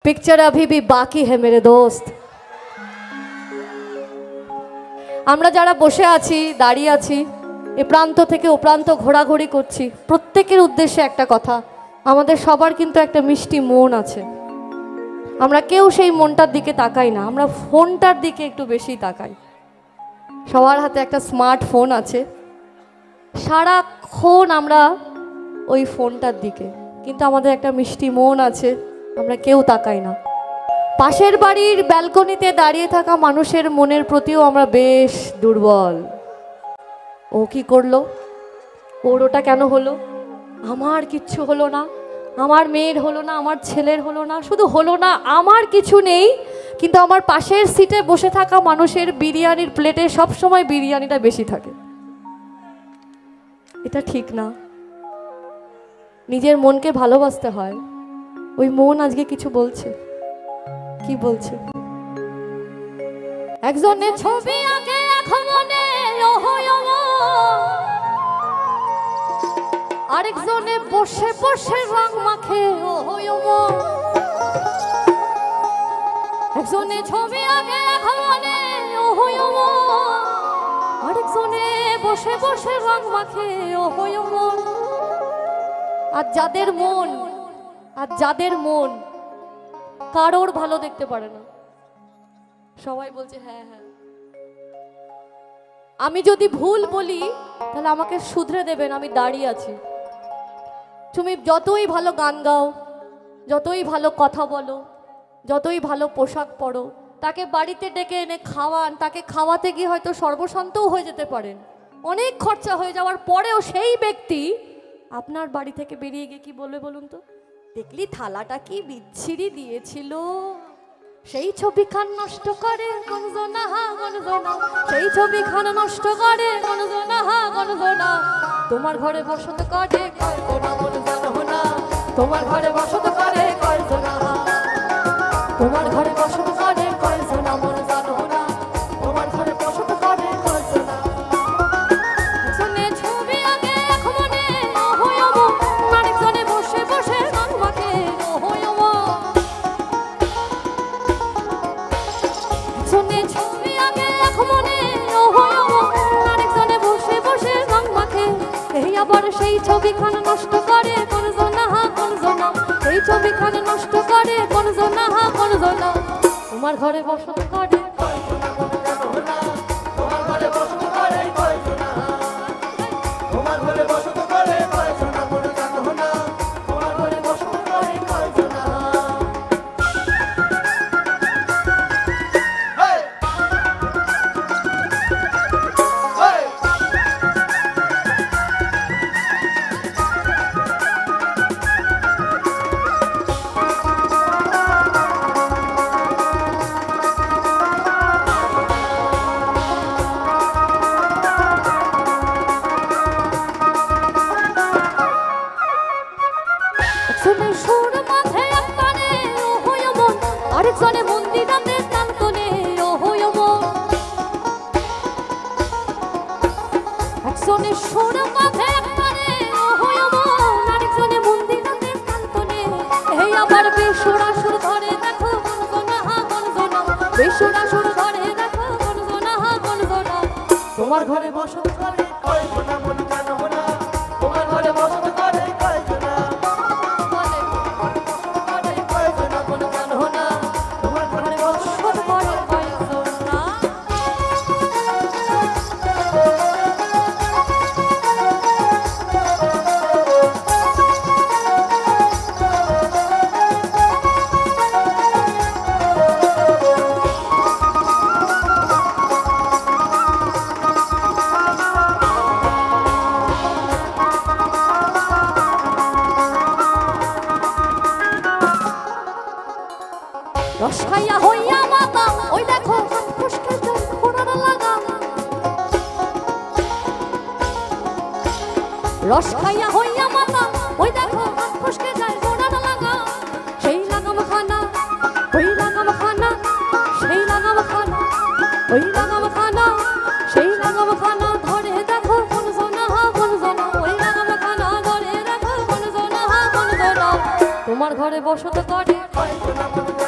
Picture अभी भी बाकी है मेरे दोस्त। আমরা যারা বসে আছি দাঁড়িয়ে আছি এ প্রান্ত থেকে ও প্রান্ত ঘোরাঘুরি করছি প্রত্যেকের উদ্দেশ্যে একটা কথা, আমাদের সবার কিন্তু একটা মিষ্টি মন আছে। আমরা কেউ সেই মনটার দিকে তাকাই না, আমরা ফোনটার দিকে একটু বেশি তাকাই। সবার হাতে একটা স্মার্টফোন আছে, সারাক্ষণ আমরা ওই ফোনটার দিকে, কিন্তু আমাদের একটা মিষ্টি মন আছে, আমরা কেউ তাকাই না। পাশের বাড়ির ব্যালকনিতে দাঁড়িয়ে থাকা মানুষের মনের প্রতিও আমরা বেশ দুর্বল। ও কি করলো, ওর ওটা কেন হলো, আমার কিচ্ছু হলো না, আমার মেয়ের হলো না, আমার ছেলের হলো না, শুধু হলো না আমার কিছু নেই, কিন্তু আমার পাশের সিটে বসে থাকা মানুষের বিরিয়ানির প্লেটে সবসময় বিরিয়ানিটা বেশি থাকে। এটা ঠিক না। নিজের মনকে ভালোবাসতে হয়। ওই মন আজকে কিছু বলছে। কি বলছে? একজনের ছবি আঁকে এখন মনে আরেকজনে বসে বসে রং মাখে একজনে ছবি আঁকে এখন মনে আরেকজনে বসে বসে রং মাখে আর যাদের মন কারোর ভালো দেখতে পারে না, সবাই বলছে হ্যাঁ হ্যাঁ, আমি যদি ভুল বলি তাহলে আমাকে শুধরে দেবেন, আমি দাঁড়িয়ে আছি। তুমি যতই ভালো গান গাও, যতই ভালো কথা বলো, যতই ভালো পোশাক পরো, তাকে বাড়িতে ডেকে এনে খাওয়ান, তাকে খাওয়াতে গিয়ে হয়তো সর্বশান্তও হয়ে যেতে পারেন, অনেক খরচা হয়ে যাওয়ার পরেও সেই ব্যক্তি আপনার বাড়ি থেকে বেরিয়ে গিয়ে কি বলবে বলুন তো? দেখলি থালাটা কি বিচ্ছিরি দিয়েছিল, সেই ছবিখান নষ্ট করে গনজনা হা গনজনা, সেই ছবিখান নষ্ট করে গনজনা হা গনজনা। তোমার ঘরে বসত করে কয়জনা মন জানো না, তোমার ঘরে বসত করে কয়জনা, তোমার ঘরে বসত করে কয়জনা মন জানো না, তোমার ঘরে বসত করে কয়জনা। একজনে ছবি আগে এক মনে হইব, আরেকজনে বসে বসে রং মাখে হইব। একজনে ছবি আগে এক মনে হইব, আরেকজনে বসে বসে রং মাখে। এই আবার সেই ছবিখান নষ্ট করে কোনজনা হা কোনজনা, সেই ছবিখান নষ্ট করে কোনজনা হা কোনজনা। তোমার ঘরে বসত করে কয়জনা মন জানো না, তোমার ঘরে বসত করে কয়জনা, তোমার ঘরে বসত করে কয়জনা মন জানো না, তোমার ঘরে বসত করে কয়জনা। আরেকজনে মন্দিরাতে কান্তনে হইব, একজনে সুর মাঝে একবারে হইব, আরেকজনে মন্দিরাতে কান্তনে। এই আবার বেসুরা সুর ধরে দেখো গনজনা হা গনজনা, বেসুরা সুর ধরে দেখো গনজনা হা গনজনা। তোমার ঘরে বসত করে কয়জনা মন জানো না, তোমার ঘরে বসত করে কয়জনা, রস খাইয়া হইয়া মাতা ওই দেখো ফুসকে যায় ঘোড়ার লাগা, রস খাইয়া হইয়া মাতা ওই দেখো ফুসকে যায় ঘোড়ার লাগা। সেই লাগাম খানা ওই লাগাম খানা, সেই লাগাম খানা ওই লাগাম খানা, সেই লাগাম খানা ধরে দেখো গনজনা হা গনজনা, ওই লাগাম খানা ধরে দেখো গনজনা হা গনজনা। তোমার ঘরে বসত করে কয়জনা মন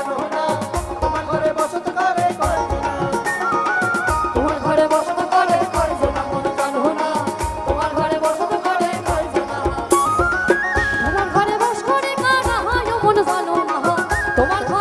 তোমার ঘর